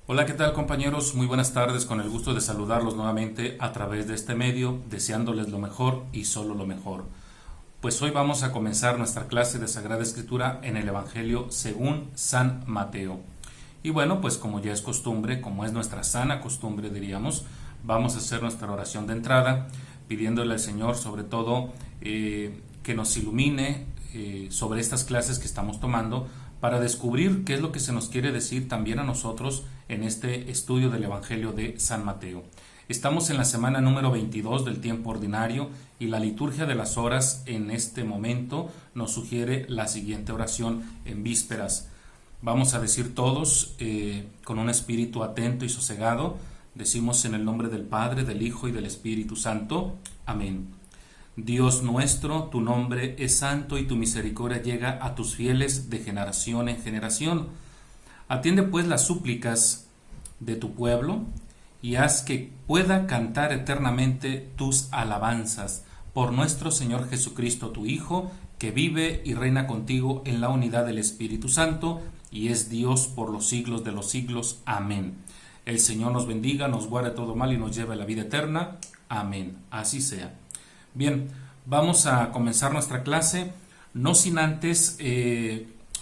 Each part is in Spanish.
Hola, ¿qué tal compañeros? Muy buenas tardes, con el gusto de saludarlos nuevamente a través de este medio, deseándoles lo mejor y solo lo mejor. Pues hoy vamos a comenzar nuestra clase de Sagrada Escritura en el Evangelio según San Mateo. Y bueno, pues como ya es costumbre, como es nuestra sana costumbre diríamos, vamos a hacer nuestra oración de entrada, pidiéndole al Señor sobre todo que nos ilumine sobre estas clases que estamos tomando, para descubrir qué es lo que se nos quiere decir también a nosotros en este estudio del Evangelio de San Mateo. Estamos en la semana número 22 del tiempo ordinario y la liturgia de las horas en este momento nos sugiere la siguiente oración en vísperas. Vamos a decir todos con un espíritu atento y sosegado, decimos en el nombre del Padre, del Hijo y del Espíritu Santo. Amén. Dios nuestro, tu nombre es santo y tu misericordia llega a tus fieles de generación en generación. Atiende pues las súplicas de tu pueblo y haz que pueda cantar eternamente tus alabanzas por nuestro Señor Jesucristo, tu Hijo, que vive y reina contigo en la unidad del Espíritu Santo y es Dios por los siglos de los siglos. Amén. El Señor nos bendiga, nos guarde todo mal y nos lleve a la vida eterna. Amén. Así sea. Bien, vamos a comenzar nuestra clase, no sin antes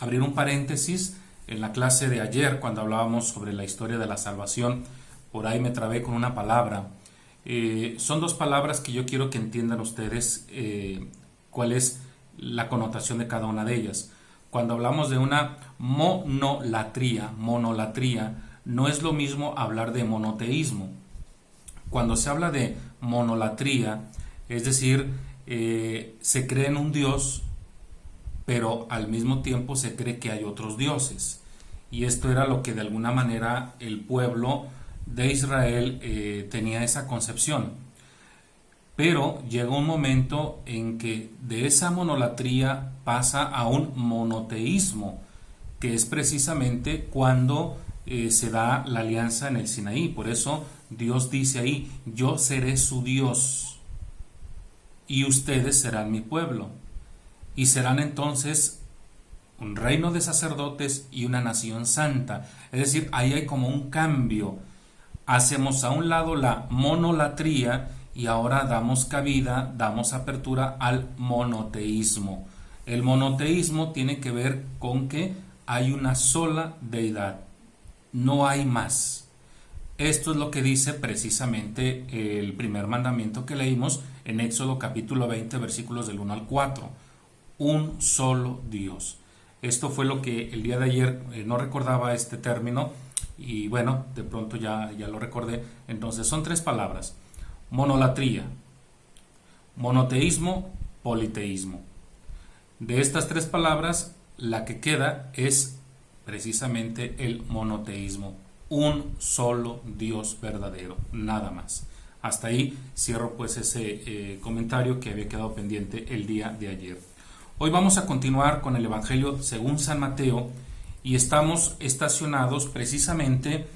abrir un paréntesis. En la clase de ayer, cuando hablábamos sobre la historia de la salvación, por ahí me trabé con una palabra. Son dos palabras que yo quiero que entiendan ustedes cuál es la connotación de cada una de ellas. Cuando hablamos de una monolatría, no es lo mismo hablar de monoteísmo. Cuando se habla de monolatría, es decir, se cree en un Dios, pero al mismo tiempo se cree que hay otros dioses. Y esto era lo que de alguna manera el pueblo de Israel tenía esa concepción. Pero llega un momento en que de esa monolatría pasa a un monoteísmo, que es precisamente cuando se da la alianza en el Sinaí. Por eso Dios dice ahí: yo seré su Dios y ustedes serán mi pueblo, y serán entonces un reino de sacerdotes y una nación santa. Es decir, ahí hay como un cambio. Hacemos a un lado la monolatría y ahora damos cabida, damos apertura al monoteísmo. El monoteísmo tiene que ver con que hay una sola deidad, no hay más. Esto es lo que dice precisamente el primer mandamiento que leímos en Éxodo capítulo 20, versículos del 1 al 4. Un solo Dios. Esto fue lo que el día de ayer no recordaba este término y bueno, de pronto ya lo recordé. Entonces son tres palabras: monolatría, monoteísmo, politeísmo. De estas tres palabras, la que queda es precisamente el monoteísmo. Un solo Dios verdadero, nada más. Hasta ahí cierro pues ese comentario que había quedado pendiente el día de ayer. Hoy vamos a continuar con el Evangelio según San Mateo y estamos estacionados precisamente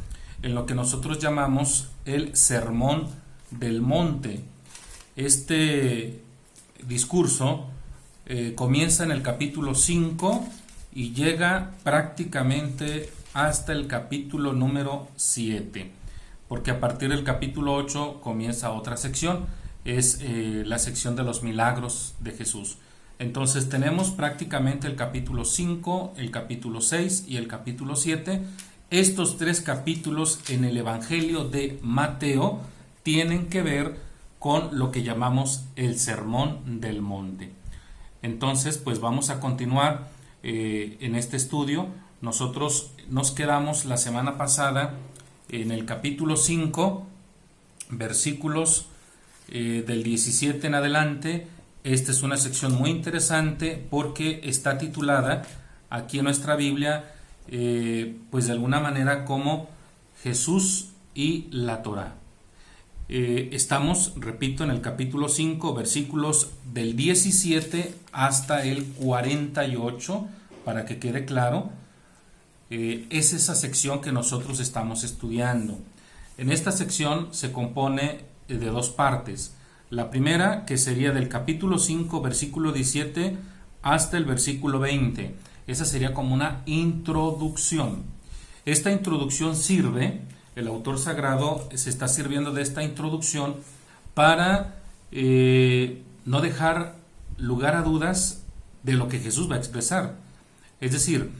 en lo que nosotros llamamos el Sermón del Monte. Este discurso comienza en el capítulo 5 y llega prácticamente hasta el capítulo número 7, porque a partir del capítulo 8 comienza otra sección, es la sección de los milagros de Jesús. Entonces tenemos prácticamente el capítulo 5, el capítulo 6 y el capítulo 7. Estos tres capítulos en el Evangelio de Mateo tienen que ver con lo que llamamos el Sermón del Monte. Entonces, pues vamos a continuar en este estudio. Nosotros nos quedamos la semana pasada en el capítulo 5, versículos del 17 en adelante. Esta es una sección muy interesante porque está titulada aquí en nuestra Biblia, pues de alguna manera como Jesús y la Torá. Estamos, repito, en el capítulo 5, versículos del 17 hasta el 48, para que quede claro. Es esa sección que nosotros estamos estudiando. En esta sección se compone de dos partes. La primera, que sería del capítulo 5, versículo 17 hasta el versículo 20. Esa sería como una introducción. Esta introducción sirve, el autor sagrado se está sirviendo de esta introducción para no dejar lugar a dudas de lo que Jesús va a expresar. Es decir,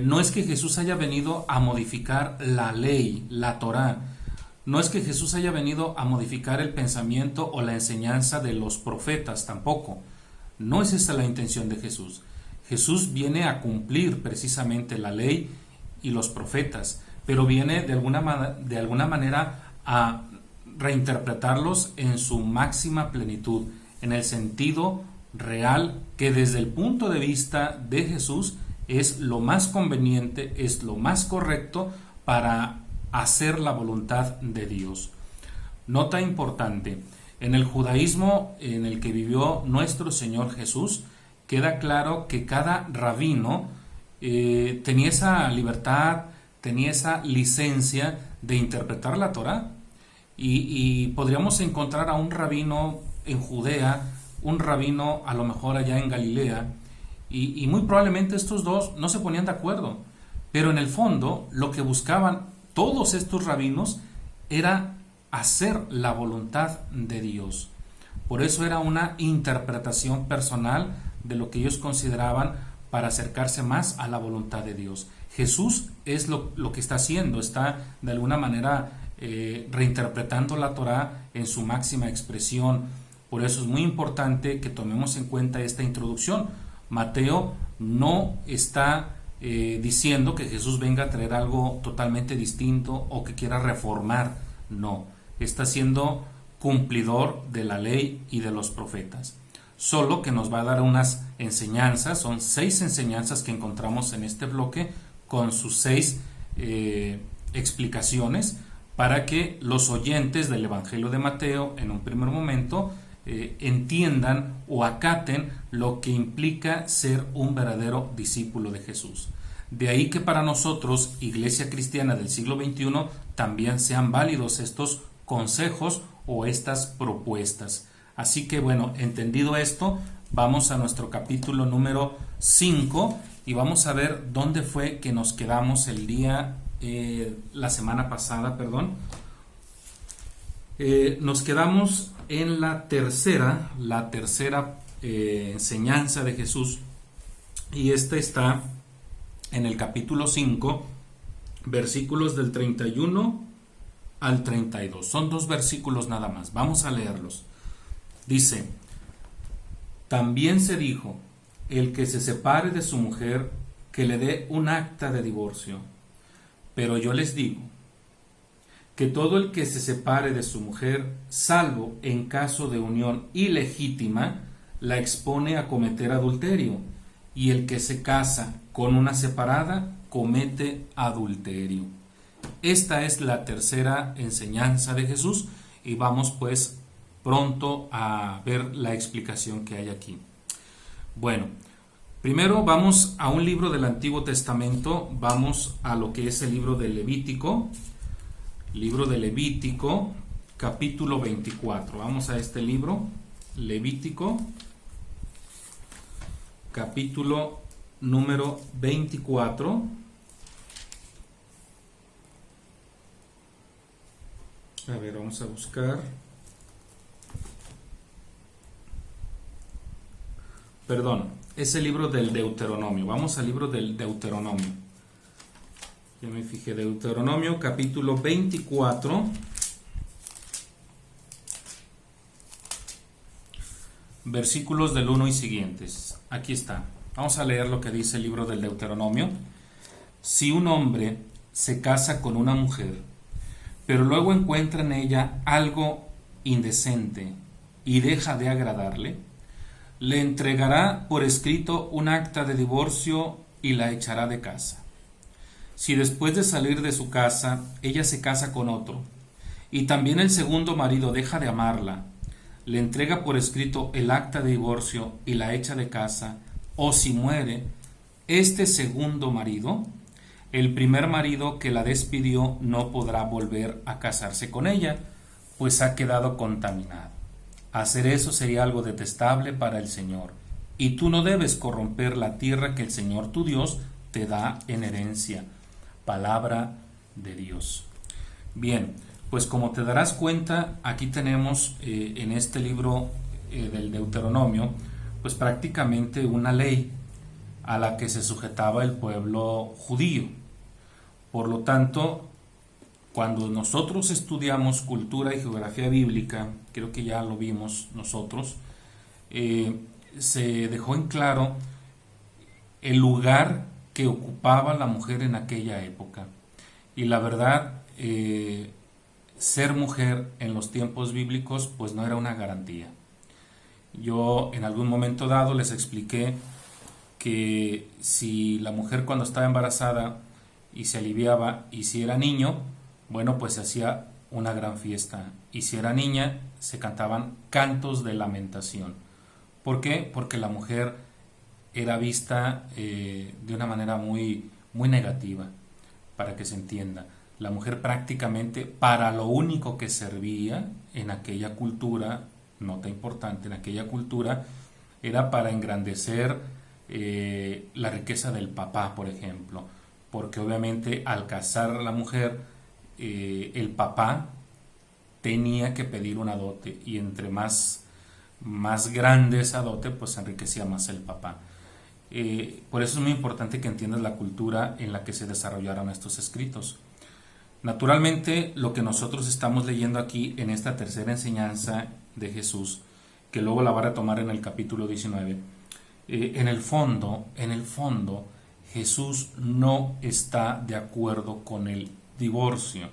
no es que Jesús haya venido a modificar la ley, la Torá. No es que Jesús haya venido a modificar el pensamiento o la enseñanza de los profetas, tampoco. No es esa la intención de Jesús. Jesús viene a cumplir precisamente la ley y los profetas, pero viene de alguna manera a reinterpretarlos en su máxima plenitud, en el sentido real que desde el punto de vista de Jesús es lo más conveniente, es lo más correcto para hacer la voluntad de Dios. Nota importante, en el judaísmo en el que vivió nuestro Señor Jesús, queda claro que cada rabino tenía esa libertad, tenía esa licencia de interpretar la Torá, y podríamos encontrar a un rabino en Judea, un rabino a lo mejor allá en Galilea, y muy probablemente estos dos no se ponían de acuerdo, pero en el fondo lo que buscaban todos estos rabinos era hacer la voluntad de Dios. Por eso era una interpretación personal de lo que ellos consideraban para acercarse más a la voluntad de Dios. Jesús es lo que está haciendo, está de alguna manera reinterpretando la Torá en su máxima expresión. Por eso es muy importante que tomemos en cuenta esta introducción. Mateo no está diciendo que Jesús venga a traer algo totalmente distinto o que quiera reformar. No, está siendo cumplidor de la ley y de los profetas. Solo que nos va a dar unas enseñanzas, son 6 enseñanzas que encontramos en este bloque con sus 6 explicaciones para que los oyentes del Evangelio de Mateo en un primer momento entiendan o acaten lo que implica ser un verdadero discípulo de Jesús. De ahí que para nosotros, Iglesia Cristiana del siglo XXI, también sean válidos estos consejos o estas propuestas. Así que bueno, entendido esto, vamos a nuestro capítulo número 5 y vamos a ver dónde fue que nos quedamos la semana pasada, perdón. Nos quedamos en la tercera enseñanza de Jesús, y esta está en el capítulo 5, versículos del 31 al 32. Son 2 versículos nada más. Vamos a leerlos. Dice: también se dijo, el que se separe de su mujer, que le dé un acta de divorcio. Pero yo les digo, que todo el que se separe de su mujer, salvo en caso de unión ilegítima, la expone a cometer adulterio, y el que se casa con una separada, comete adulterio. Esta es la tercera enseñanza de Jesús, y vamos pues pronto a ver la explicación que hay aquí. Bueno, primero vamos a un libro del Antiguo Testamento, vamos a lo que es el libro de Levítico, capítulo 24. Vamos a este libro, Levítico, capítulo número 24. A ver, vamos a buscar. Perdón, es el libro del Deuteronomio. Vamos al libro del Deuteronomio. Ya me fijé, Deuteronomio, capítulo 24. Versículos del 1 y siguientes. Aquí está. Vamos a leer lo que dice el libro del Deuteronomio. Si un hombre se casa con una mujer, pero luego encuentra en ella algo indecente y deja de agradarle, le entregará por escrito un acta de divorcio y la echará de casa. Si después de salir de su casa ella se casa con otro, y también el segundo marido deja de amarla, le entrega por escrito el acta de divorcio y la echa de casa, o si muere este segundo marido, el primer marido que la despidió no podrá volver a casarse con ella, pues ha quedado contaminado. Hacer eso sería algo detestable para el Señor, y tú no debes corromper la tierra que el Señor tu Dios te da en herencia, palabra de Dios. Bien, pues como te darás cuenta, aquí tenemos en este libro del Deuteronomio, pues prácticamente una ley a la que se sujetaba el pueblo judío. Por lo tanto, cuando nosotros estudiamos cultura y geografía bíblica, creo que ya lo vimos nosotros, se dejó en claro el lugar que ocupaba la mujer en aquella época. Y la verdad, ser mujer en los tiempos bíblicos pues no era una garantía. Yo en algún momento dado les expliqué que si la mujer cuando estaba embarazada y se aliviaba y si era niño, bueno, pues se hacía una gran fiesta, y si era niña se cantaban cantos de lamentación. ¿Por qué? Porque la mujer era vista de una manera muy negativa, para que se entienda. La mujer prácticamente para lo único que servía en aquella cultura, nota importante, en aquella cultura era para engrandecer la riqueza del papá, por ejemplo, porque obviamente al casar a la mujer, el papá tenía que pedir una dote, y entre más grande esa dote, pues enriquecía más el papá. Por eso es muy importante que entiendas la cultura en la que se desarrollaron estos escritos. Naturalmente, lo que nosotros estamos leyendo aquí en esta tercera enseñanza de Jesús, que luego la va a retomar en el capítulo 19, en el fondo, Jesús no está de acuerdo con el divorcio.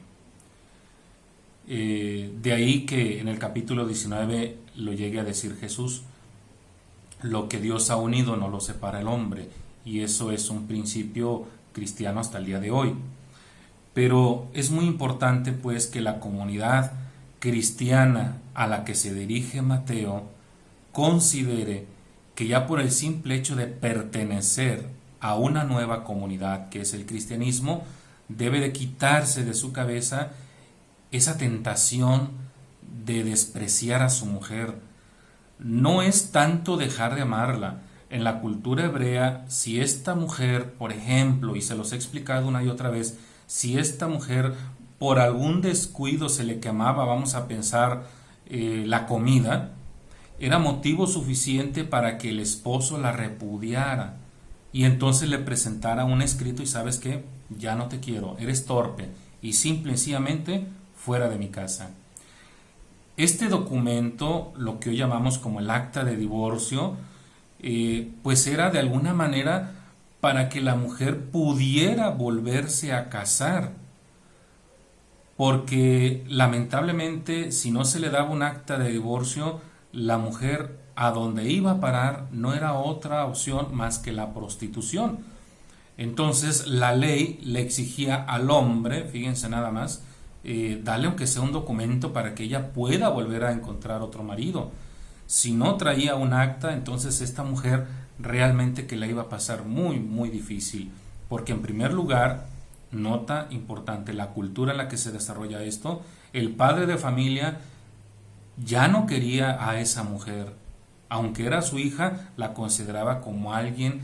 De ahí que en el capítulo 19 lo llegue a decir Jesús: lo que Dios ha unido no lo separa el hombre, y eso es un principio cristiano hasta el día de hoy. Pero es muy importante pues que la comunidad cristiana a la que se dirige Mateo considere que ya por el simple hecho de pertenecer a una nueva comunidad que es el cristianismo, debe de quitarse de su cabeza esa tentación de despreciar a su mujer. No es tanto dejar de amarla. En la cultura hebrea, si esta mujer, por ejemplo, y se los he explicado una y otra vez, si esta mujer por algún descuido se le quemaba, vamos a pensar, la comida, era motivo suficiente para que el esposo la repudiara y entonces le presentara un escrito: y ¿sabes qué? Ya no te quiero, eres torpe, y simple y sencillamente fuera de mi casa. Este documento, lo que hoy llamamos como el acta de divorcio, pues era de alguna manera para que la mujer pudiera volverse a casar, porque lamentablemente si no se le daba un acta de divorcio, la mujer a donde iba a parar no era otra opción más que la prostitución. Entonces la ley le exigía al hombre, fíjense nada más, darle aunque sea un documento para que ella pueda volver a encontrar otro marido. Si no traía un acta, entonces esta mujer realmente que la iba a pasar muy difícil, porque en primer lugar, nota importante, la cultura en la que se desarrolla esto, el padre de familia ya no quería a esa mujer, aunque era su hija, la consideraba como alguien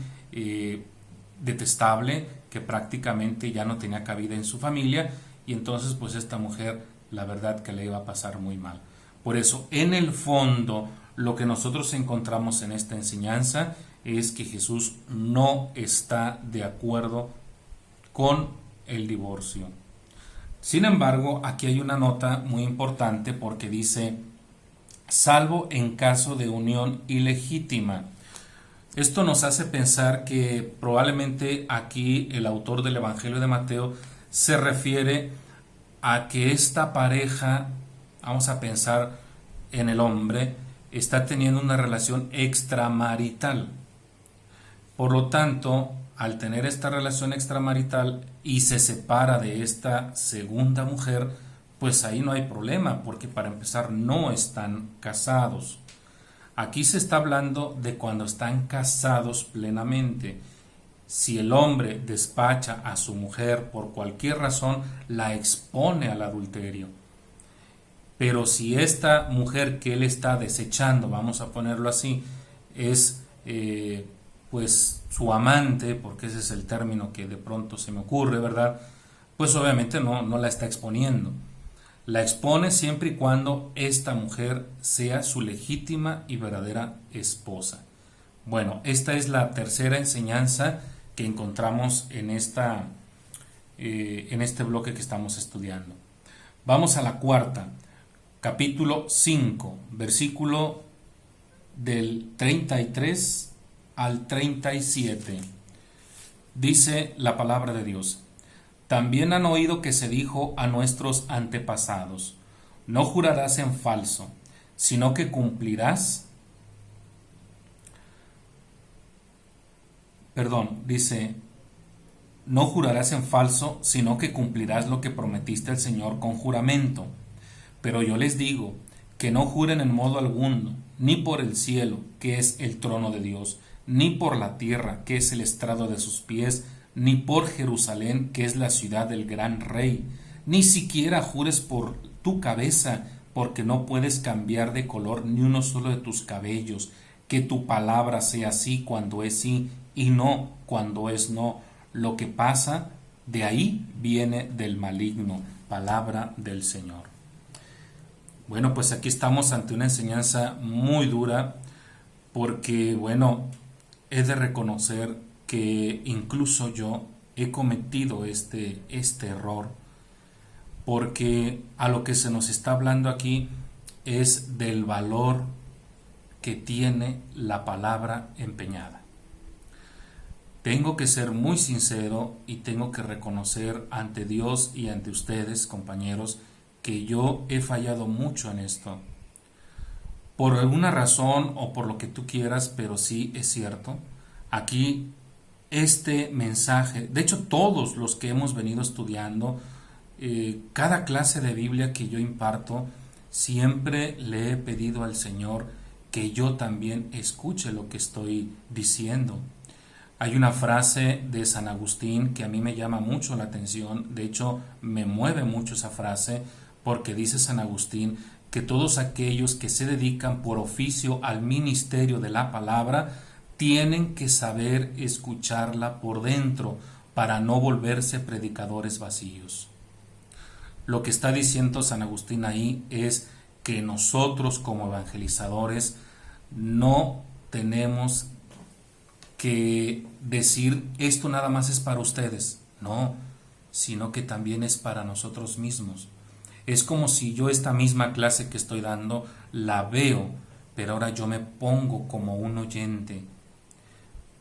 detestable, que prácticamente ya no tenía cabida en su familia, y entonces pues esta mujer la verdad que le iba a pasar muy mal. Por eso, en el fondo, lo que nosotros encontramos en esta enseñanza es que Jesús no está de acuerdo con el divorcio. Sin embargo, aquí hay una nota muy importante, porque dice: salvo en caso de unión ilegítima. Esto nos hace pensar que probablemente aquí el autor del Evangelio de Mateo se refiere a que esta pareja, vamos a pensar en el hombre, está teniendo una relación extramarital. Por lo tanto, al tener esta relación extramarital y se separa de esta segunda mujer, pues ahí no hay problema, porque para empezar no están casados. Aquí se está hablando de cuando están casados plenamente. Si el hombre despacha a su mujer por cualquier razón, la expone al adulterio. Pero si esta mujer que él está desechando, vamos a ponerlo así, es pues su amante, porque ese es el término que de pronto se me ocurre, ¿verdad? pues obviamente no la está exponiendo. La expone siempre y cuando esta mujer sea su legítima y verdadera esposa. Bueno, esta es la tercera enseñanza que encontramos en este bloque que estamos estudiando. Vamos a la cuarta, capítulo 5, versículo del 33 al 37. Dice la palabra de Dios: También han oído que se dijo a nuestros antepasados: No jurarás en falso, sino que cumplirás. Dice: No jurarás en falso, sino que cumplirás lo que prometiste al Señor con juramento. Pero yo les digo que no juren en modo alguno, ni por el cielo, que es el trono de Dios, ni por la tierra, que es el estrado de sus pies, ni por Jerusalén, que es la ciudad del gran rey. Ni siquiera jures por tu cabeza, porque no puedes cambiar de color ni uno solo de tus cabellos. Que tu palabra sea sí cuando es sí y no cuando es no. Lo que pasa de ahí viene del maligno. Palabra del Señor. Bueno, pues aquí estamos ante una enseñanza muy dura, porque, bueno, he de reconocer que incluso yo he cometido este error, porque a lo que se nos está hablando aquí es del valor que tiene la palabra empeñada. Tengo que ser muy sincero y tengo que reconocer ante Dios y ante ustedes, compañeros, que yo he fallado mucho en esto. Por alguna razón o por lo que tú quieras, pero sí es cierto. Aquí este mensaje, de hecho todos los que hemos venido estudiando, cada clase de Biblia que yo imparto, siempre le he pedido al Señor que yo también escuche lo que estoy diciendo. Hay una frase de San Agustín que a mí me llama mucho la atención, de hecho me mueve mucho esa frase, porque dice San Agustín que todos aquellos que se dedican por oficio al ministerio de la palabra tienen que saber escucharla por dentro para no volverse predicadores vacíos. Lo que está diciendo San Agustín ahí es que nosotros como evangelizadores no tenemos que decir esto nada más es para ustedes, no, sino que también es para nosotros mismos. Es como si yo esta misma clase que estoy dando la veo, pero ahora yo me pongo como un oyente,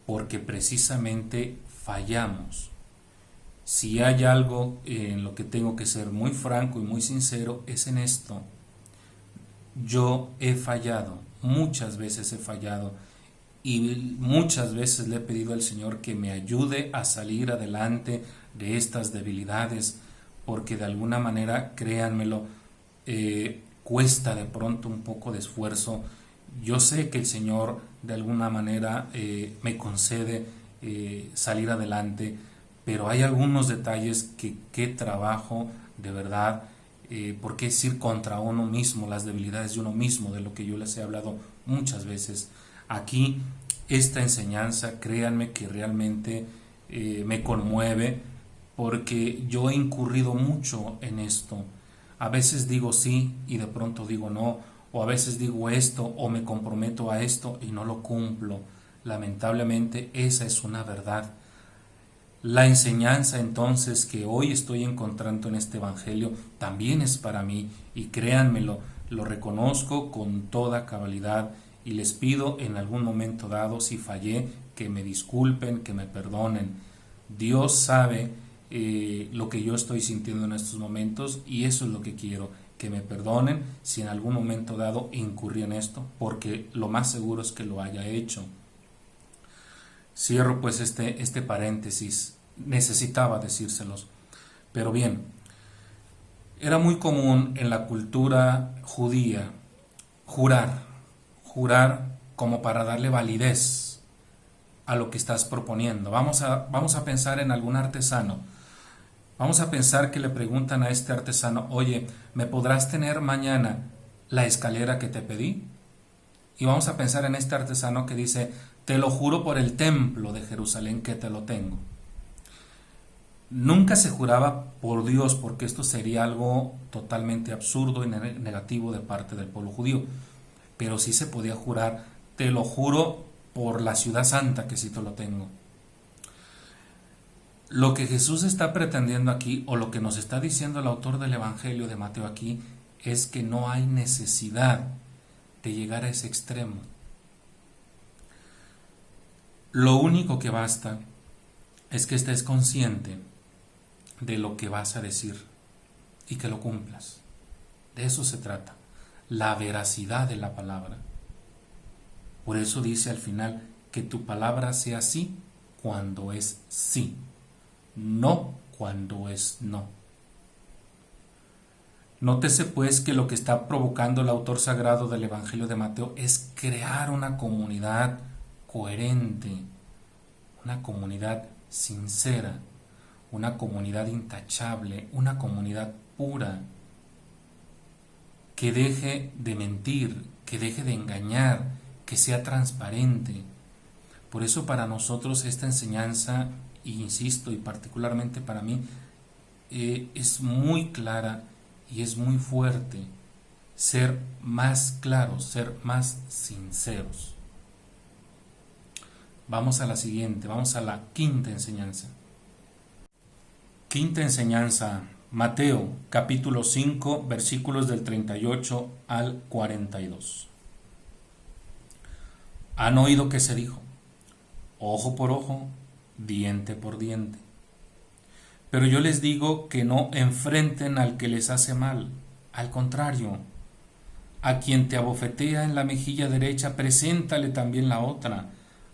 porque precisamente fallamos. Si hay algo en lo que tengo que ser muy franco y muy sincero, es en esto. Yo he fallado, muchas veces he fallado, y muchas veces le he pedido al Señor que me ayude a salir adelante de estas debilidades, porque de alguna manera, créanmelo, cuesta de pronto un poco de esfuerzo. Yo sé que el Señor de alguna manera me concede salir adelante, pero hay algunos detalles que trabajo de verdad, porque es ir contra uno mismo, las debilidades de uno mismo, de lo que yo les he hablado muchas veces. Aquí esta enseñanza, créanme que realmente me conmueve, porque yo he incurrido mucho en esto. A veces digo sí y de pronto digo no, o a veces digo esto o me comprometo a esto y no lo cumplo. Lamentablemente esa es una verdad. La enseñanza entonces que hoy estoy encontrando en este evangelio también es para mí, y créanmelo, lo reconozco con toda cabalidad, y les pido en algún momento dado, si fallé, que me disculpen, que me perdonen. Dios sabe lo que yo estoy sintiendo en estos momentos, y eso es lo que quiero, que me perdonen si en algún momento dado incurrí en esto, porque lo más seguro es que lo haya hecho. Cierro pues este paréntesis, necesitaba decírselos. Pero bien, era muy común en la cultura judía jurar como para darle validez a lo que estás proponiendo. Vamos a pensar en algún artesano. Vamos a pensar que le preguntan a este artesano: oye, ¿me podrás tener mañana la escalera que te pedí? Y vamos a pensar en este artesano que dice: te lo juro por el templo de Jerusalén que te lo tengo. Nunca se juraba por Dios, porque esto sería algo totalmente absurdo y negativo de parte del pueblo judío, pero sí se podía jurar, te lo juro por la ciudad santa, que sí te lo tengo. Lo que Jesús está pretendiendo aquí, o lo que nos está diciendo el autor del Evangelio de Mateo aquí, es que no hay necesidad de llegar a ese extremo. Lo único que basta es que estés consciente de lo que vas a decir y que lo cumplas. De eso se trata, la veracidad de la palabra. Por eso dice al final que tu palabra sea sí cuando es sí, no cuando es no. Nótese pues que lo que está provocando el autor sagrado del Evangelio de Mateo es crear una comunidad coherente, una comunidad sincera, una comunidad intachable, una comunidad pura, que deje de mentir, que deje de engañar, que sea transparente. Por eso para nosotros esta enseñanza, insisto, y particularmente para mí, es muy clara y es muy fuerte. Ser más claros, ser más sinceros. Vamos a la siguiente, vamos a la quinta enseñanza. Quinta enseñanza, Mateo capítulo 5, versículos del 38 al 42. Han oído que se dijo, ojo por ojo, diente por diente. Pero yo les digo que no enfrenten al que les hace mal. Al contrario, a quien te abofetea en la mejilla derecha, preséntale también la otra.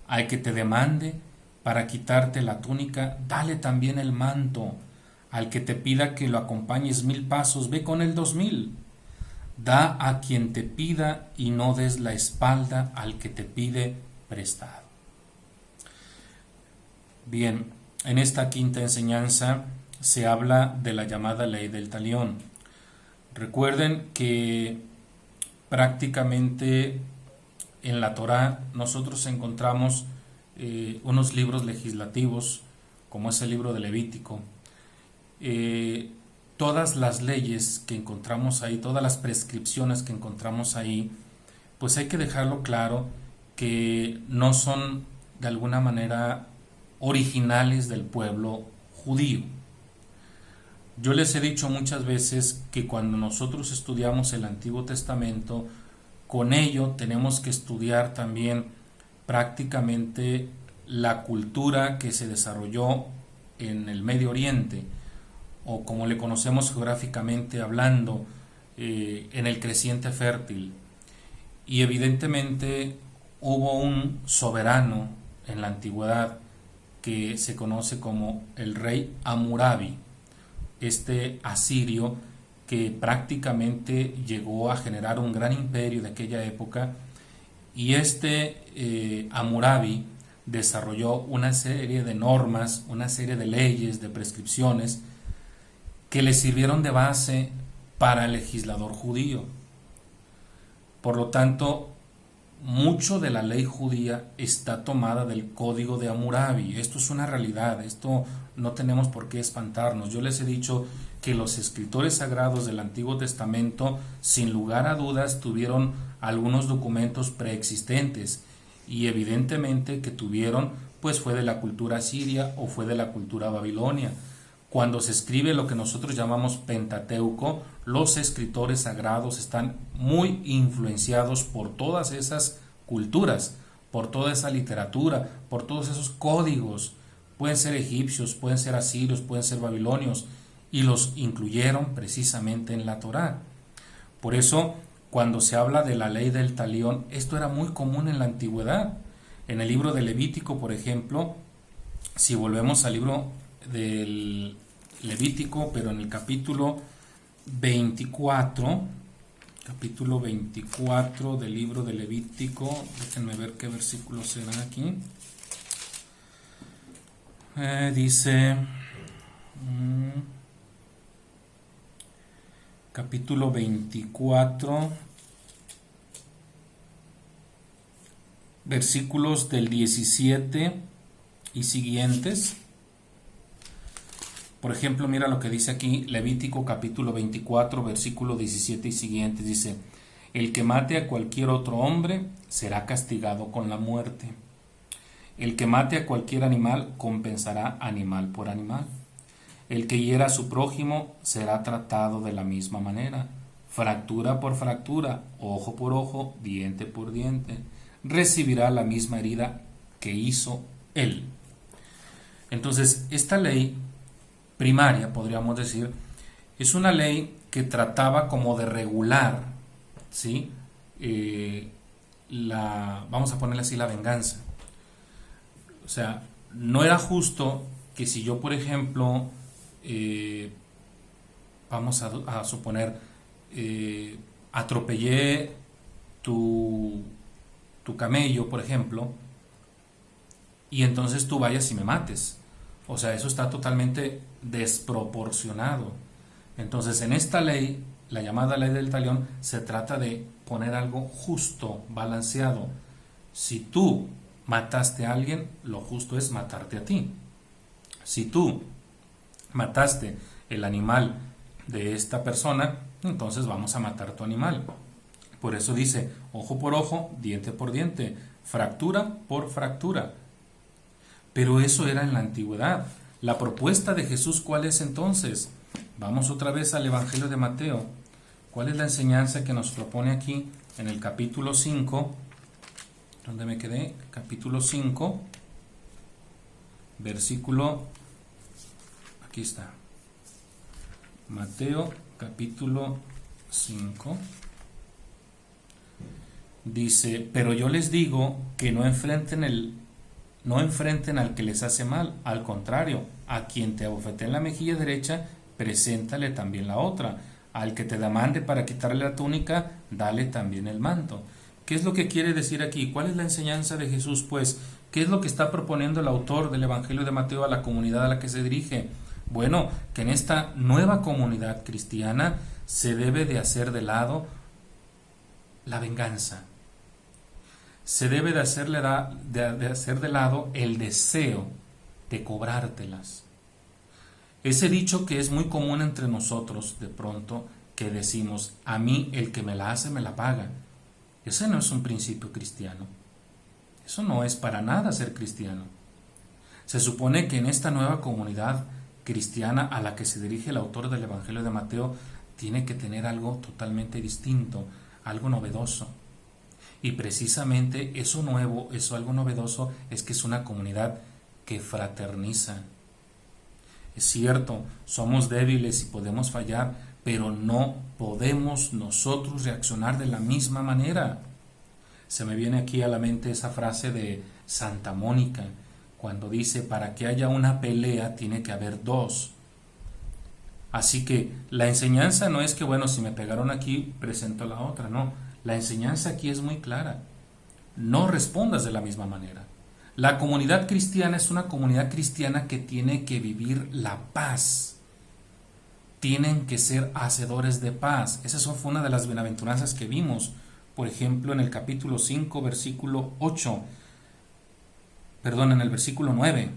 Al que te demande para quitarte la túnica, dale también el manto. Al que te pida que lo acompañes 1000 pasos, ve con él 2000. Da a quien te pida y no des la espalda al que te pide prestado. Bien, en esta quinta enseñanza se habla de la llamada ley del talión. Recuerden que prácticamente en la Torá nosotros encontramos unos libros legislativos, como es el libro de Levítico. Todas las leyes que encontramos ahí, todas las prescripciones que encontramos ahí, pues hay que dejarlo claro que no son de alguna manera originales del pueblo judío. Yo les he dicho muchas veces que cuando nosotros estudiamos el Antiguo Testamento, con ello tenemos que estudiar también prácticamente la cultura que se desarrolló en el Medio Oriente, o como le conocemos geográficamente hablando, en el creciente fértil. Y evidentemente hubo un soberano en la antigüedad que se conoce como el rey Hammurabi, este asirio que prácticamente llegó a generar un gran imperio de aquella época, y Hammurabi desarrolló una serie de normas, una serie de leyes, de prescripciones que le sirvieron de base para el legislador judío. Por lo tanto, mucho de la ley judía está tomada del código de Hammurabi. Esto es una realidad, esto no tenemos por qué espantarnos. Yo les he dicho que los escritores sagrados del Antiguo Testamento, sin lugar a dudas, tuvieron algunos documentos preexistentes, y evidentemente que tuvieron, pues fue de la cultura asiria o fue de la cultura babilonia. Cuando se escribe lo que nosotros llamamos Pentateuco, los escritores sagrados están muy influenciados por todas esas culturas, por toda esa literatura, por todos esos códigos. Pueden ser egipcios, pueden ser asirios, pueden ser babilonios, y los incluyeron precisamente en la Torá. Por eso, cuando se habla de la ley del talión, esto era muy común en la antigüedad. En el libro de Levítico, por ejemplo, si volvemos al libro del Levítico, pero en el capítulo 24 del libro de Levítico, déjenme ver qué versículos serán aquí. Dice capítulo 24, versículos del 17 y siguientes. Por ejemplo, mira lo que dice aquí Levítico capítulo 24, versículo 17 y siguientes. Dice: el que mate a cualquier otro hombre será castigado con la muerte. El que mate a cualquier animal compensará animal por animal. El que hiera a su prójimo será tratado de la misma manera. Fractura por fractura, ojo por ojo, diente por diente. Recibirá la misma herida que hizo él. Entonces, esta ley primaria, podríamos decir, es una ley que trataba como de regular, ¿sí? Vamos a ponerle así, la venganza. O sea, no era justo que si yo, por ejemplo, vamos a suponer, atropellé tu camello, por ejemplo, y entonces tú vayas y me mates. O sea, eso está totalmente desproporcionado. Entonces, en esta ley, la llamada ley del talión, se trata de poner algo justo, balanceado. Si tú mataste a alguien, lo justo es matarte a ti. Si tú mataste el animal de esta persona, entonces vamos a matar tu animal. Por eso dice, ojo por ojo, diente por diente, fractura por fractura. Pero eso era en la antigüedad. La propuesta de Jesús, ¿cuál es entonces? Vamos otra vez al Evangelio de Mateo. ¿Cuál es la enseñanza que nos propone aquí en el capítulo 5? ¿Dónde me quedé? Capítulo 5, versículo... Aquí está. Mateo, capítulo 5. Dice, pero yo les digo que no enfrenten al que les hace mal, al contrario, a quien te abofetea en la mejilla derecha, preséntale también la otra, al que te demande para quitarle la túnica, dale también el manto. ¿Qué es lo que quiere decir aquí? ¿Cuál es la enseñanza de Jesús? Pues, ¿qué es lo que está proponiendo el autor del Evangelio de Mateo a la comunidad a la que se dirige? Bueno, que en esta nueva comunidad cristiana se debe de hacer de lado la venganza. Se debe de hacer de lado el deseo de cobrártelas. Ese dicho que es muy común entre nosotros, de pronto, que decimos, a mí el que me la hace me la paga. Ese no es un principio cristiano. Eso no es para nada ser cristiano. Se supone que en esta nueva comunidad cristiana a la que se dirige el autor del Evangelio de Mateo, tiene que tener algo totalmente distinto, algo novedoso. Y precisamente eso nuevo, eso algo novedoso, es que es una comunidad que fraterniza. Es cierto, somos débiles y podemos fallar, pero no podemos nosotros reaccionar de la misma manera. Se me viene aquí a la mente esa frase de Santa Mónica, cuando dice, para que haya una pelea tiene que haber dos. Así que la enseñanza no es que, bueno, si me pegaron aquí, presento la otra, no. La enseñanza aquí es muy clara. No respondas de la misma manera. La comunidad cristiana es una comunidad cristiana que tiene que vivir la paz. Tienen que ser hacedores de paz. Esa fue una de las bienaventuranzas que vimos. Por ejemplo, en el capítulo 5, versículo 8. En el versículo 9.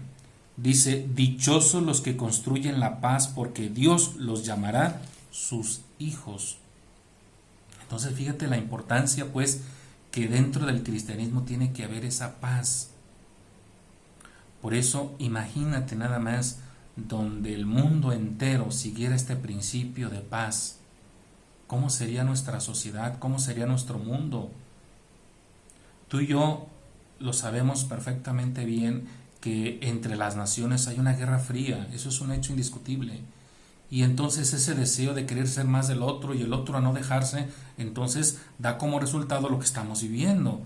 Dice, dichosos los que construyen la paz, porque Dios los llamará sus hijos. Entonces, fíjate la importancia, pues, que dentro del cristianismo tiene que haber esa paz. Por eso, imagínate nada más donde el mundo entero siguiera este principio de paz. ¿Cómo sería nuestra sociedad? ¿Cómo sería nuestro mundo? Tú y yo lo sabemos perfectamente bien que entre las naciones hay una guerra fría. Eso es un hecho indiscutible. Y entonces ese deseo de querer ser más del otro y el otro a no dejarse, entonces da como resultado lo que estamos viviendo,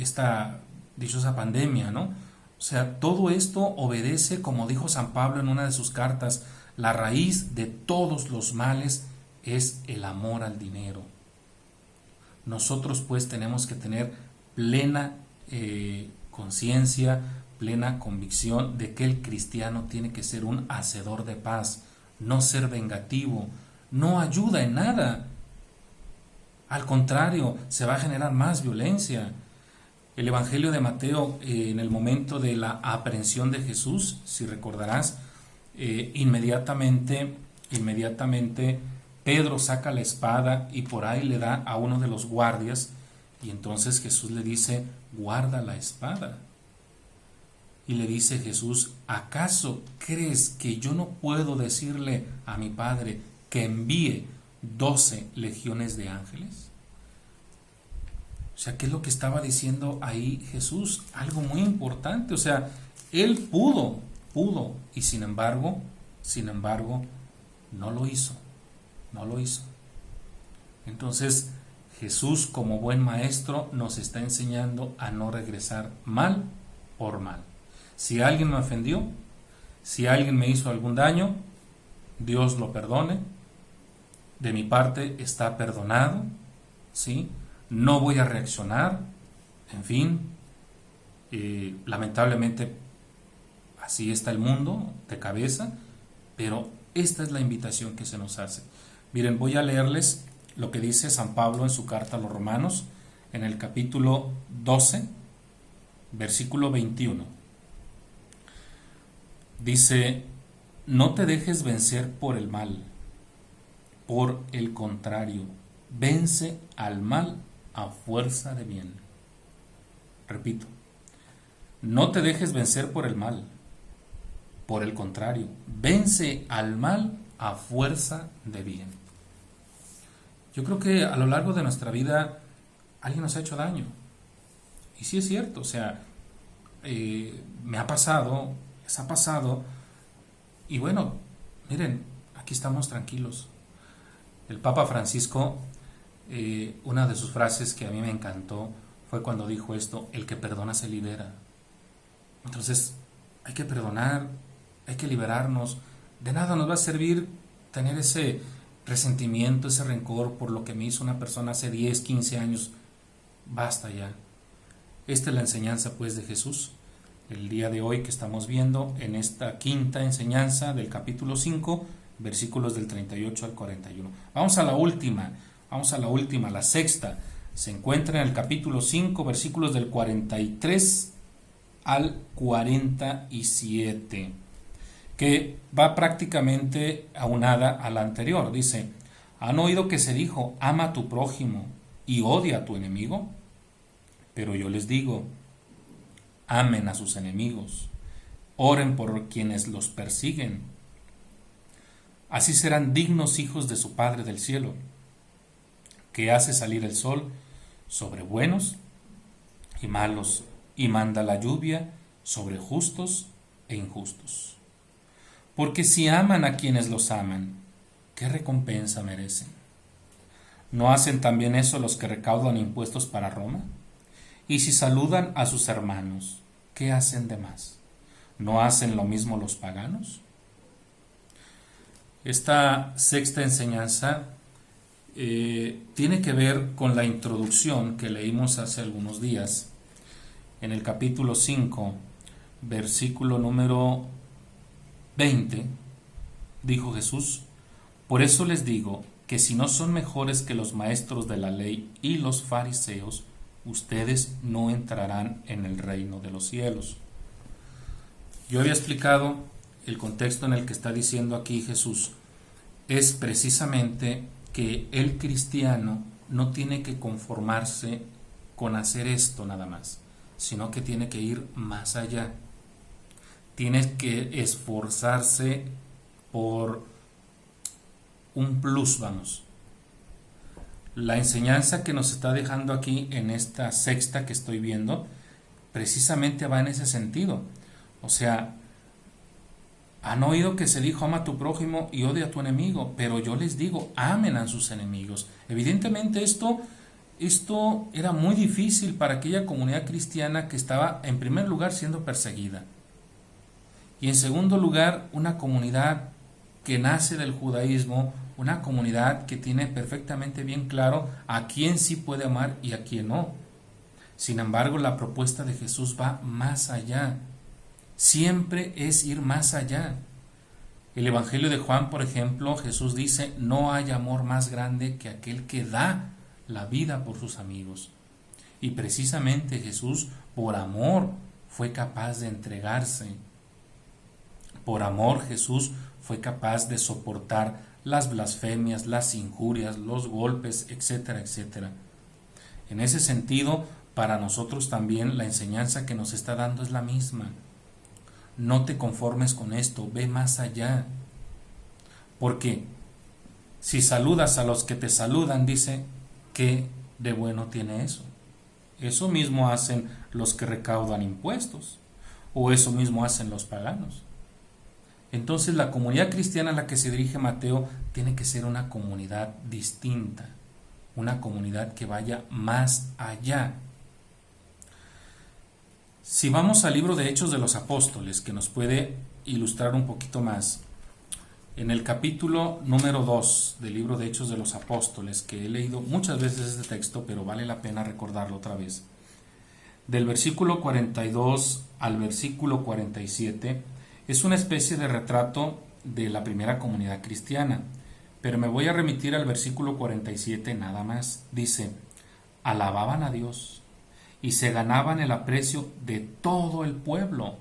esta dichosa pandemia, ¿no? O sea, todo esto obedece, como dijo San Pablo en una de sus cartas, la raíz de todos los males es el amor al dinero. Nosotros pues tenemos que tener plena conciencia, plena convicción de que el cristiano tiene que ser un hacedor de paz, no ser vengativo, no ayuda en nada. Al contrario, se va a generar más violencia. El Evangelio de Mateo, en el momento de la aprehensión de Jesús, si recordarás, inmediatamente Pedro saca la espada y por ahí le da a uno de los guardias, y entonces Jesús le dice: guarda la espada. Y le dice Jesús: ¿acaso crees que yo no puedo decirle a mi Padre que envíe 12 legiones de ángeles? O sea, ¿qué es lo que estaba diciendo ahí Jesús? Algo muy importante. O sea, él pudo, y sin embargo, no lo hizo. Entonces, Jesús, como buen maestro, nos está enseñando a no regresar mal por mal. Si alguien me ofendió, si alguien me hizo algún daño, Dios lo perdone. De mi parte está perdonado, ¿sí? No voy a reaccionar, en fin. Lamentablemente así está el mundo de cabeza, pero esta es la invitación que se nos hace. Miren, voy a leerles lo que dice San Pablo en su carta a los Romanos, en el capítulo 12, versículo 21. Dice: no te dejes vencer por el mal, por el contrario, vence al mal a fuerza de bien. Repito, no te dejes vencer por el mal, por el contrario, vence al mal a fuerza de bien. Yo creo que a lo largo de nuestra vida alguien nos ha hecho daño. Y sí es cierto, o sea, me ha pasado, les ha pasado, y bueno, miren, aquí estamos tranquilos. El Papa Francisco, una de sus frases que a mí me encantó fue cuando dijo esto: el que perdona se libera. Entonces, hay que perdonar, hay que liberarnos. De nada nos va a servir tener ese resentimiento, ese rencor por lo que me hizo una persona hace 10, 15 años. Basta ya. Esta es la enseñanza pues de Jesús. El día de hoy que estamos viendo en esta quinta enseñanza del capítulo 5, versículos del 38 al 41. Vamos a la última, la sexta. Se encuentra en el capítulo 5, versículos del 43 al 47, que va prácticamente aunada a la anterior. Dice: ¿han oído que se dijo, ama a tu prójimo y odia a tu enemigo? Pero yo les digo, amen a sus enemigos, oren por quienes los persiguen. Así serán dignos hijos de su Padre del cielo, que hace salir el sol sobre buenos y malos, y manda la lluvia sobre justos e injustos. Porque si aman a quienes los aman, ¿qué recompensa merecen? ¿No hacen también eso los que recaudan impuestos para Roma? Y si saludan a sus hermanos, ¿qué hacen de más? ¿No hacen lo mismo los paganos? Esta sexta enseñanza tiene que ver con la introducción que leímos hace algunos días. En el capítulo 5, versículo número 20, dijo Jesús: por eso les digo que si no son mejores que los maestros de la ley y los fariseos, ustedes no entrarán en el reino de los cielos. Yo había explicado el contexto en el que está diciendo aquí Jesús. Es precisamente que el cristiano no tiene que conformarse con hacer esto nada más, sino que tiene que ir más allá. Tiene que esforzarse por un plus, vamos. La enseñanza que nos está dejando aquí en esta sexta que estoy viendo, precisamente va en ese sentido. O sea, han oído que se dijo, ama a tu prójimo y odia a tu enemigo, pero yo les digo, amen a sus enemigos. Evidentemente esto era muy difícil para aquella comunidad cristiana que estaba en primer lugar siendo perseguida. Y en segundo lugar, una comunidad que nace del judaísmo, una comunidad que tiene perfectamente bien claro a quién sí puede amar y a quién no. Sin embargo, la propuesta de Jesús va más allá. Siempre es ir más allá. El Evangelio de Juan, por ejemplo, Jesús dice, no hay amor más grande que aquel que da la vida por sus amigos. Y precisamente Jesús, por amor, fue capaz de entregarse. Por amor, Jesús fue capaz de soportar las blasfemias, las injurias, los golpes, etcétera, etcétera. En ese sentido, para nosotros también la enseñanza que nos está dando es la misma. No te conformes con esto, ve más allá. Porque si saludas a los que te saludan, dice, ¿qué de bueno tiene eso? Eso mismo hacen los que recaudan impuestos, o eso mismo hacen los paganos. Entonces la comunidad cristiana a la que se dirige Mateo tiene que ser una comunidad distinta, una comunidad que vaya más allá. Si vamos al libro de Hechos de los Apóstoles, que nos puede ilustrar un poquito más, en el capítulo número 2 del libro de Hechos de los Apóstoles, que he leído muchas veces este texto, pero vale la pena recordarlo otra vez, del versículo 42 al versículo 47, es una especie de retrato de la primera comunidad cristiana, pero me voy a remitir al versículo 47 nada más. Dice, alababan a Dios y se ganaban el aprecio de todo el pueblo.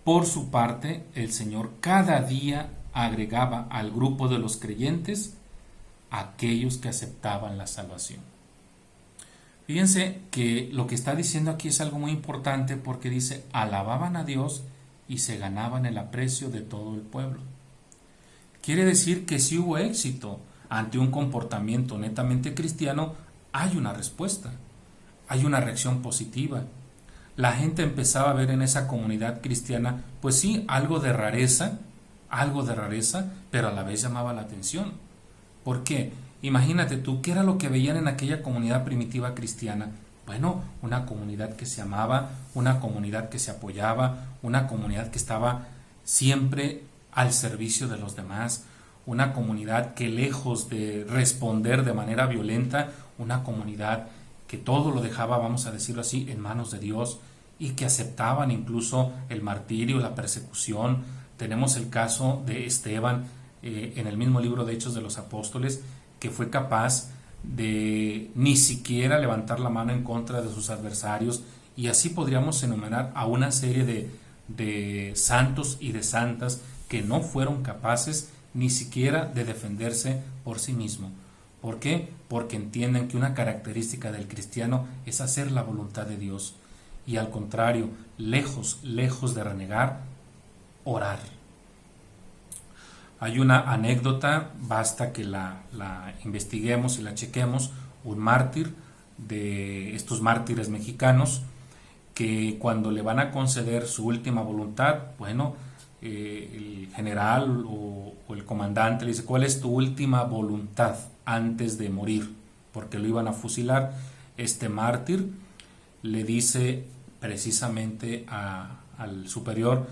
Por su parte, el Señor cada día agregaba al grupo de los creyentes aquellos que aceptaban la salvación. Fíjense que lo que está diciendo aquí es algo muy importante porque dice, alababan a Dios y se ganaban el aprecio de todo el pueblo. Quiere decir que si hubo éxito ante un comportamiento netamente cristiano, hay una respuesta, hay una reacción positiva. La gente empezaba a ver en esa comunidad cristiana, pues sí, algo de rareza, pero a la vez llamaba la atención. ¿Por qué? Imagínate tú, ¿qué era lo que veían en aquella comunidad primitiva cristiana? Bueno, una comunidad que se amaba, una comunidad que se apoyaba, una comunidad que estaba siempre al servicio de los demás, una comunidad que lejos de responder de manera violenta, una comunidad que todo lo dejaba, vamos a decirlo así, en manos de Dios y que aceptaban incluso el martirio, la persecución. Tenemos el caso de Esteban en el mismo libro de Hechos de los Apóstoles, que fue capaz de ni siquiera levantar la mano en contra de sus adversarios, y así podríamos enumerar a una serie de santos y de santas que no fueron capaces ni siquiera de defenderse por sí mismo. ¿Por qué? Porque entienden que una característica del cristiano es hacer la voluntad de Dios y al contrario, lejos de renegar, orar. Hay una anécdota, basta que la investiguemos y la chequemos, un mártir de estos mártires mexicanos que cuando le van a conceder su última voluntad, bueno, el general o el comandante le dice, ¿cuál es tu última voluntad antes de morir? Porque lo iban a fusilar. Este mártir le dice precisamente al superior,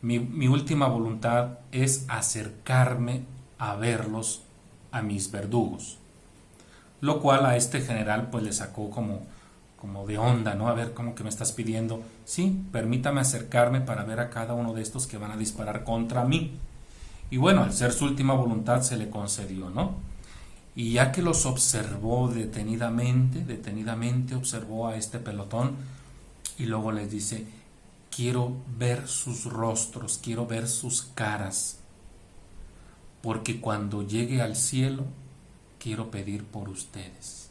mi última voluntad es acercarme a verlos a mis verdugos. Lo cual a este general pues le sacó como de onda, ¿no? A ver, ¿cómo que me estás pidiendo? Sí, permítame acercarme para ver a cada uno de estos que van a disparar contra mí. Y bueno, al ser su última voluntad se le concedió, ¿no? Y ya que los observó detenidamente observó a este pelotón y luego les dice, quiero ver sus rostros, quiero ver sus caras, porque cuando llegue al cielo quiero pedir por ustedes.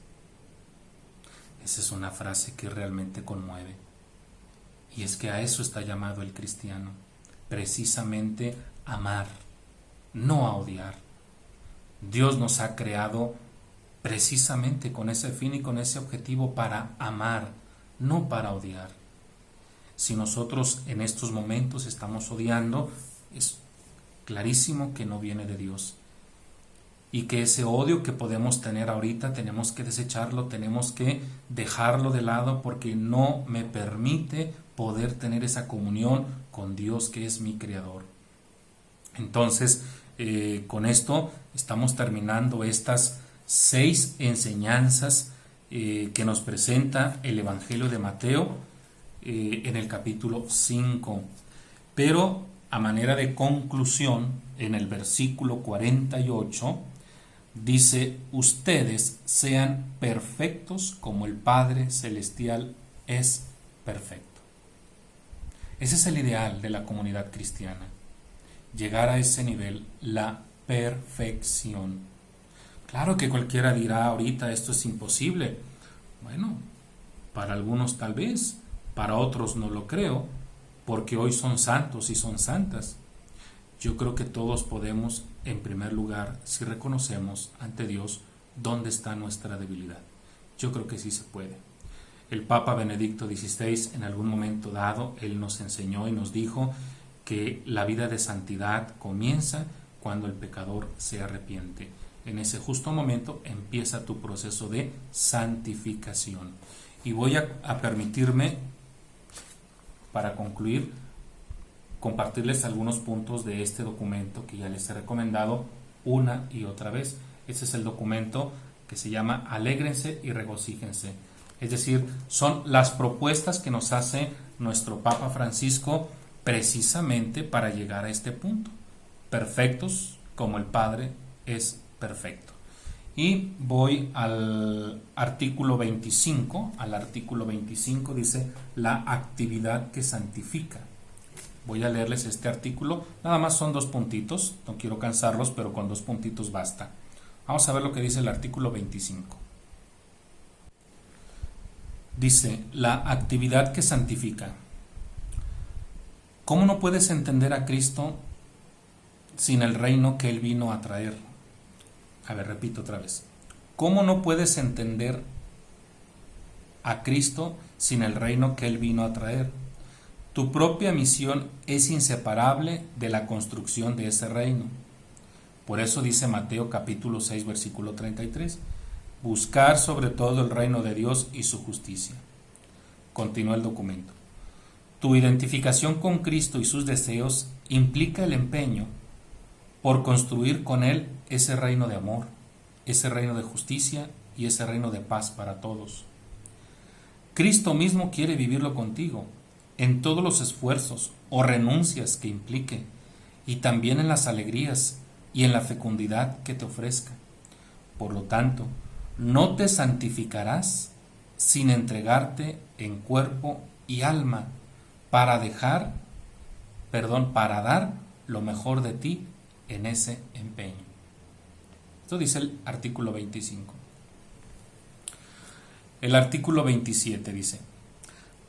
Esa es una frase que realmente conmueve. Y es que a eso está llamado el cristiano, precisamente amar, no a odiar. Dios nos ha creado precisamente con ese fin y con ese objetivo para amar, no para odiar. Si nosotros en estos momentos estamos odiando, es clarísimo que no viene de Dios. Y que ese odio que podemos tener ahorita tenemos que desecharlo, tenemos que dejarlo de lado porque no me permite poder tener esa comunión con Dios que es mi creador. Entonces, con esto estamos terminando estas 6 enseñanzas que nos presenta el Evangelio de Mateo en el capítulo 5. Pero a manera de conclusión, en el versículo 48, dice, ustedes sean perfectos como el Padre Celestial es perfecto. Ese es el ideal de la comunidad cristiana. llegar a ese nivel, la perfección. Claro que cualquiera dirá ahorita esto es imposible. Bueno, para algunos tal vez, para otros no lo creo, porque hoy son santos y son santas. Yo creo que todos podemos, en primer lugar, si reconocemos ante Dios dónde está nuestra debilidad. Yo creo que sí se puede. El Papa Benedicto XVI, en algún momento dado, él nos enseñó y nos dijo que la vida de santidad comienza cuando el pecador se arrepiente. En ese justo momento empieza tu proceso de santificación. Y voy a permitirme, para concluir, compartirles algunos puntos de este documento que ya les he recomendado una y otra vez. Ese es el documento que se llama Alégrense y regocíjense. Es decir, son las propuestas que nos hace nuestro Papa Francisco precisamente para llegar a este punto. Perfectos como el Padre es perfecto. Y voy al artículo 25. Al artículo 25 dice la actividad que santifica. Voy a leerles este artículo. Nada más son 2 puntitos. No quiero cansarlos, pero con 2 puntitos basta. Vamos a ver lo que dice el artículo 25. Dice, la actividad que santifica. ¿Cómo no puedes entender a Cristo sin el reino que Él vino a traer? A ver, repito otra vez. ¿Cómo no puedes entender a Cristo sin el reino que Él vino a traer? Tu propia misión es inseparable de la construcción de ese reino. Por eso dice Mateo capítulo 6, versículo 33. Buscar sobre todo el reino de Dios y su justicia. Continúa el documento. Tu identificación con Cristo y sus deseos implica el empeño por construir con Él ese reino de amor, ese reino de justicia y ese reino de paz para todos. Cristo mismo quiere vivirlo contigo, en todos los esfuerzos o renuncias que implique, y también en las alegrías y en la fecundidad que te ofrezca. Por lo tanto, no te santificarás sin entregarte en cuerpo y alma para dar lo mejor de ti en ese empeño. Esto dice el artículo 25. El artículo 27 dice: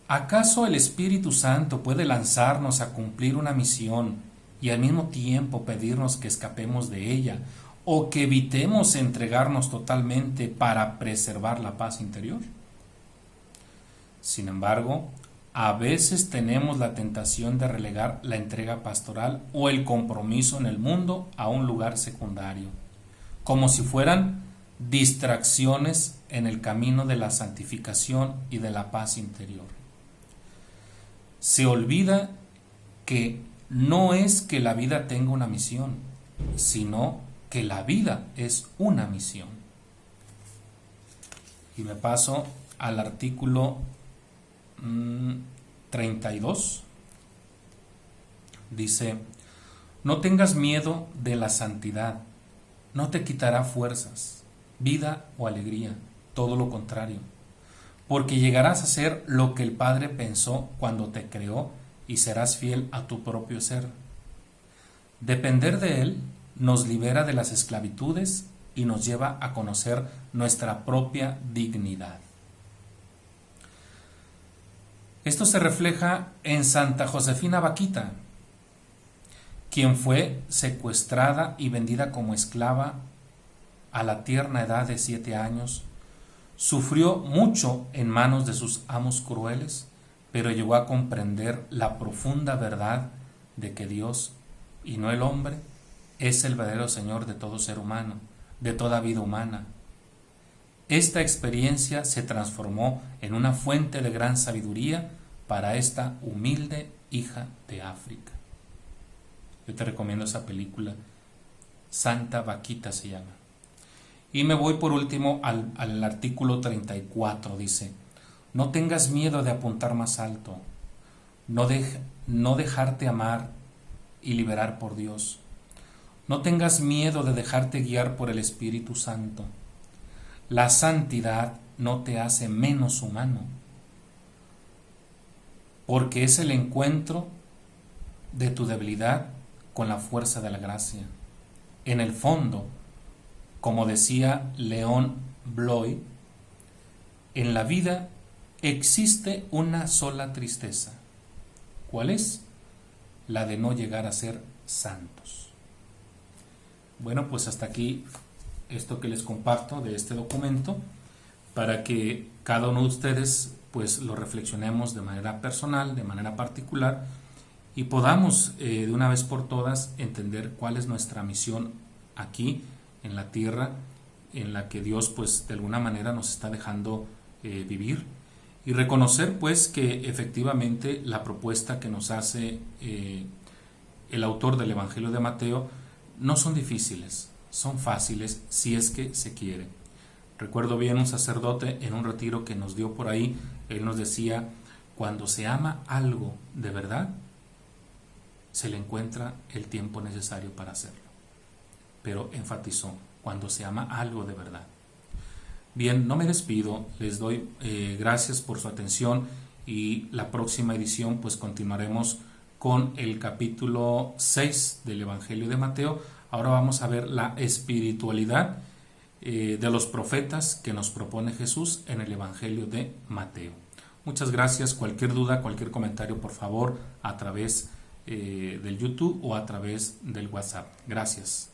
¿acaso el Espíritu Santo puede lanzarnos a cumplir una misión y al mismo tiempo pedirnos que escapemos de ella o que evitemos entregarnos totalmente para preservar la paz interior? Sin embargo, a veces tenemos la tentación de relegar la entrega pastoral o el compromiso en el mundo a un lugar secundario, como si fueran distracciones en el camino de la santificación y de la paz interior. Se olvida que no es que la vida tenga una misión, sino que la vida es una misión. Y me paso al artículo 32. Dice: no tengas miedo de la santidad, no te quitará fuerzas, vida o alegría, todo lo contrario, porque llegarás a ser lo que el Padre pensó cuando te creó y serás fiel a tu propio ser. Depender de Él nos libera de las esclavitudes y nos lleva a conocer nuestra propia dignidad. Esto se refleja en Santa Josefina Bakhita, quien fue secuestrada y vendida como esclava a la tierna edad de 7 años. Sufrió mucho en manos de sus amos crueles, pero llegó a comprender la profunda verdad de que Dios, y no el hombre, es el verdadero Señor de todo ser humano, de toda vida humana. Esta experiencia se transformó en una fuente de gran sabiduría para esta humilde hija de África. Yo te recomiendo esa película, Santa Bakhita se llama. Y me voy por último al artículo 34, dice: no tengas miedo de apuntar más alto, no dejarte amar y liberar por Dios. No tengas miedo de dejarte guiar por el Espíritu Santo. La santidad no te hace menos humano, porque es el encuentro de tu debilidad con la fuerza de la gracia. En el fondo, como decía León Bloy, en la vida existe una sola tristeza. ¿Cuál es? La de no llegar a ser santos. Bueno, pues hasta aquí esto que les comparto de este documento, para que cada uno de ustedes pues lo reflexionemos de manera personal, de manera particular, y podamos de una vez por todas entender cuál es nuestra misión aquí en la tierra, en la que Dios pues de alguna manera nos está dejando vivir, y reconocer pues que efectivamente la propuesta que nos hace el autor del Evangelio de Mateo no son difíciles, son fáciles si es que se quiere. Recuerdo bien un sacerdote en un retiro que nos dio por ahí, él nos decía: cuando se ama algo de verdad, se le encuentra el tiempo necesario para hacerlo. Pero enfatizó, cuando se ama algo de verdad. Bien, no me despido, les doy gracias por su atención, y la próxima edición pues continuaremos con el capítulo 6 del Evangelio de Mateo. Ahora vamos a ver la espiritualidad de los profetas que nos propone Jesús en el Evangelio de Mateo. Muchas gracias. Cualquier duda, cualquier comentario, por favor, a través del YouTube o a través del WhatsApp. Gracias.